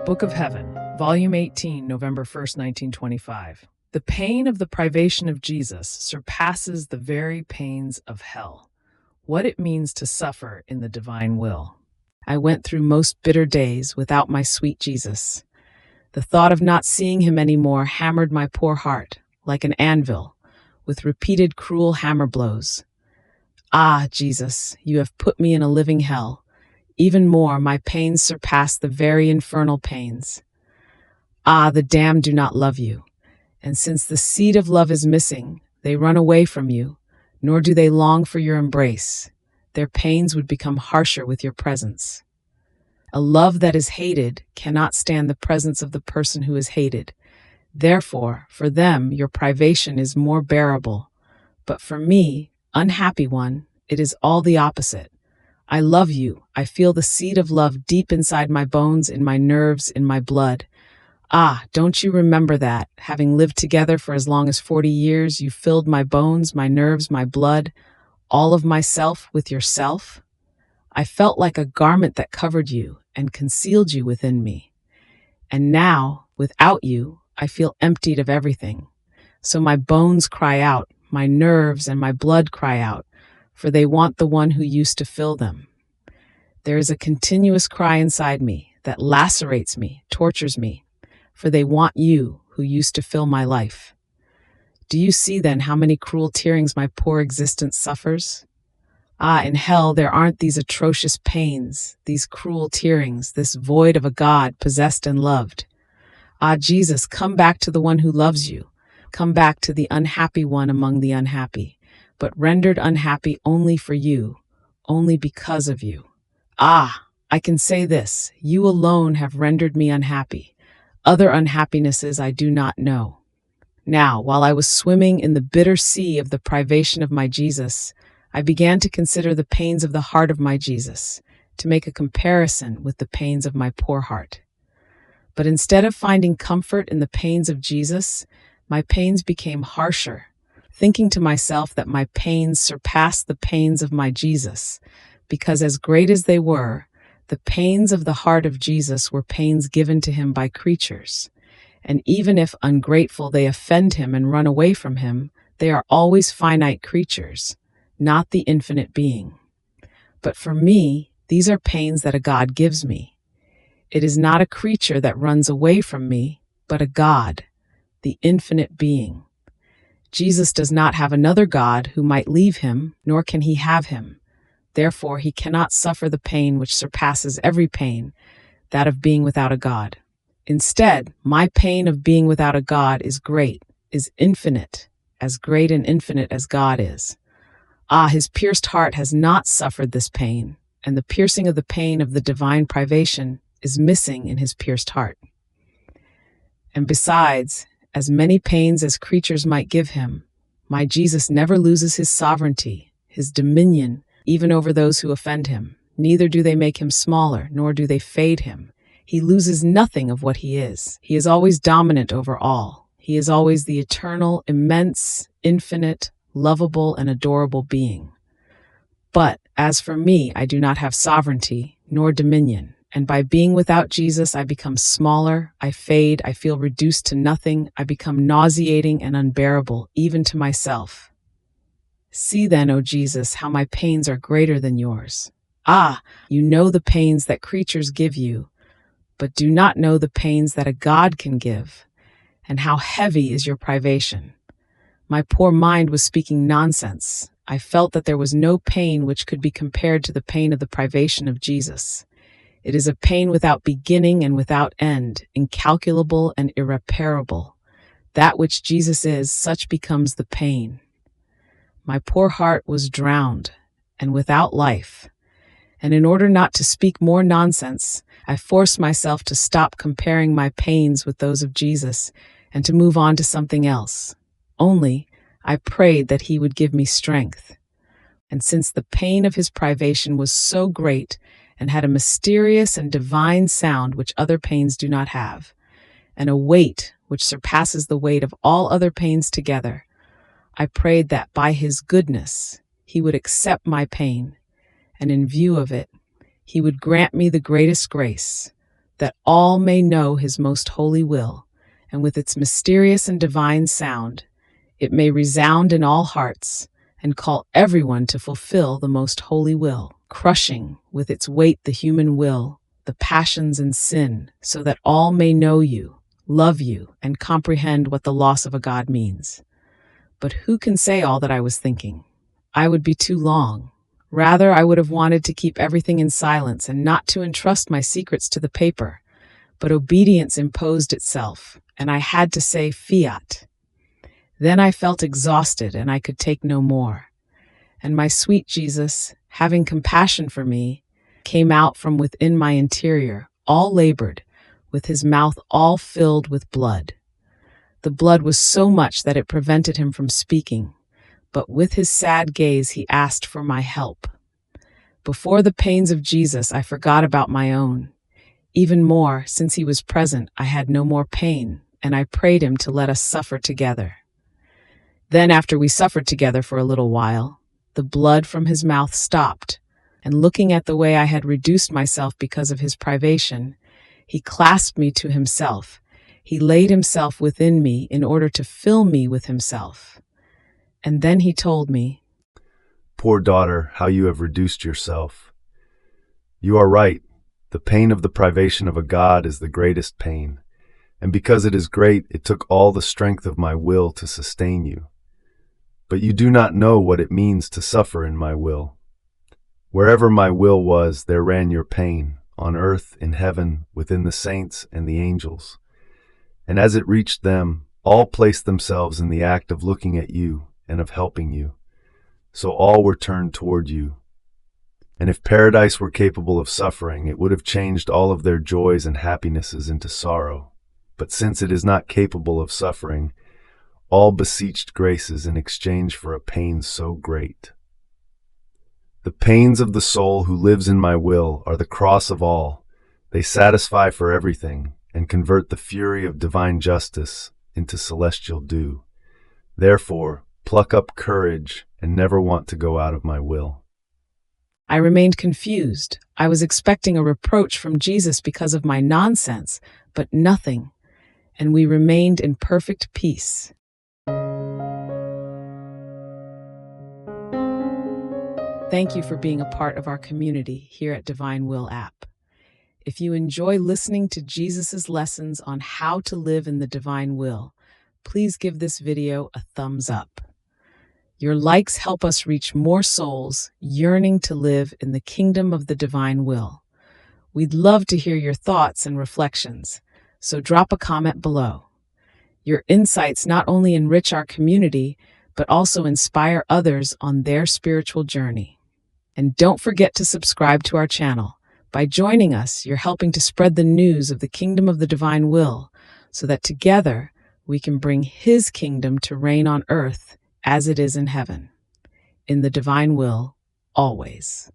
Book of Heaven, Volume 18, November 1st, 1925. The pain of the privation of Jesus surpasses the very pains of hell. What it means to suffer in the divine will. I went through most bitter days without my sweet Jesus. The thought of not seeing him anymore hammered my poor heart, like an anvil, with repeated cruel hammer blows. Ah, Jesus, you have put me in a living hell. Even more, my pains surpass the very infernal pains. Ah, the damned do not love you, and since the seed of love is missing, they run away from you, nor do they long for your embrace. Their pains would become harsher with your presence. A love that is hated cannot stand the presence of the person who is hated. Therefore, for them, your privation is more bearable. But for me, unhappy one, it is all the opposite. I love you. I feel the seed of love deep inside my bones, in my nerves, in my blood. Ah, don't you remember that, having lived together for as long as 40 years, you filled my bones, my nerves, my blood, all of myself with yourself? I felt like a garment that covered you and concealed you within me. And now, without you, I feel emptied of everything. So my bones cry out, my nerves and my blood cry out, for they want the one who used to fill them. There is a continuous cry inside me that lacerates me, tortures me, for they want you who used to fill my life. Do you see then how many cruel tearings my poor existence suffers? Ah, in hell there aren't these atrocious pains, these cruel tearings, this void of a God possessed and loved. Ah, Jesus, come back to the one who loves you. Come back to the unhappy one among the unhappy, but rendered unhappy only for you, only because of you. Ah, I can say this, you alone have rendered me unhappy. Other unhappinesses I do not know. Now, while I was swimming in the bitter sea of the privation of my Jesus, I began to consider the pains of the heart of my Jesus, to make a comparison with the pains of my poor heart. But instead of finding comfort in the pains of Jesus, my pains became harsher, thinking to myself that my pains surpassed the pains of my Jesus, because as great as they were, the pains of the heart of Jesus were pains given to him by creatures. And even if ungrateful they offend him and run away from him, they are always finite creatures, not the infinite being. But for me, these are pains that a God gives me. It is not a creature that runs away from me, but a God, the infinite being. Jesus does not have another God who might leave him, nor can he have him. Therefore, he cannot suffer the pain which surpasses every pain, that of being without a God. Instead, my pain of being without a God is great, is infinite, as great and infinite as God is. Ah, his pierced heart has not suffered this pain, and the piercing of the pain of the divine privation is missing in his pierced heart. And besides, as many pains as creatures might give him, my Jesus never loses his sovereignty, his dominion, even over those who offend him. Neither do they make him smaller, nor do they fade him. He loses nothing of what he is. He is always dominant over all. He is always the eternal, immense, infinite, lovable, and adorable being. But as for me, I do not have sovereignty, nor dominion. And by being without Jesus, I become smaller, I fade, I feel reduced to nothing, I become nauseating and unbearable, even to myself. See then, O Jesus, how my pains are greater than yours. Ah, you know the pains that creatures give you, but do not know the pains that a God can give, and how heavy is your privation. My poor mind was speaking nonsense. I felt that there was no pain which could be compared to the pain of the privation of Jesus. It is a pain without beginning and without end, incalculable and irreparable. That which Jesus is, such becomes the pain. My poor heart was drowned and without life, and in order not to speak more nonsense, I forced myself to stop comparing my pains with those of Jesus and to move on to something else. Only, I prayed that he would give me strength. And since the pain of his privation was so great and had a mysterious and divine sound which other pains do not have, and a weight which surpasses the weight of all other pains together, I prayed that by his goodness he would accept my pain, and in view of it, he would grant me the greatest grace, that all may know his most holy will, and with its mysterious and divine sound, it may resound in all hearts and call everyone to fulfill the most holy will, crushing with its weight the human will, the passions and sin, so that all may know you, love you, and comprehend what the loss of a God means. But who can say all that I was thinking? I would be too long. Rather, I would have wanted to keep everything in silence and not to entrust my secrets to the paper. But obedience imposed itself, and I had to say fiat. Then I felt exhausted, and I could take no more. And my sweet Jesus, having compassion for me, came out from within my interior, all labored, with his mouth all filled with blood. The blood was so much that it prevented him from speaking, but with his sad gaze he asked for my help. Before the pains of Jesus, I forgot about my own. Even more, since he was present, I had no more pain, and I prayed him to let us suffer together. Then, after we suffered together for a little while, the blood from his mouth stopped, and looking at the way I had reduced myself because of his privation, he clasped me to himself. He laid himself within me in order to fill me with himself. And then he told me, "Poor daughter, how you have reduced yourself. You are right. The pain of the privation of a God is the greatest pain, and because it is great, it took all the strength of my will to sustain you. But you do not know what it means to suffer in my will. Wherever my will was, there ran your pain, on earth, in heaven, within the saints and the angels. And as it reached them, all placed themselves in the act of looking at you and of helping you. So all were turned toward you. And if paradise were capable of suffering, it would have changed all of their joys and happinesses into sorrow. But since it is not capable of suffering, all beseeched graces in exchange for a pain so great. The pains of the soul who lives in my will are the cross of all. They satisfy for everything and convert the fury of divine justice into celestial dew. Therefore, pluck up courage and never want to go out of my will." I remained confused. I was expecting a reproach from Jesus because of my nonsense, but nothing, and we remained in perfect peace. Thank you for being a part of our community here at Divine Will app. If you enjoy listening to Jesus's lessons on how to live in the divine will, please give this video a thumbs up. Your likes help us reach more souls yearning to live in the kingdom of the divine will. We'd love to hear your thoughts and reflections, so drop a comment below. Your insights not only enrich our community, but also inspire others on their spiritual journey. And don't forget to subscribe to our channel. By joining us, you're helping to spread the news of the kingdom of the divine will, so that together we can bring his kingdom to reign on earth as it is in heaven. In the divine will, always.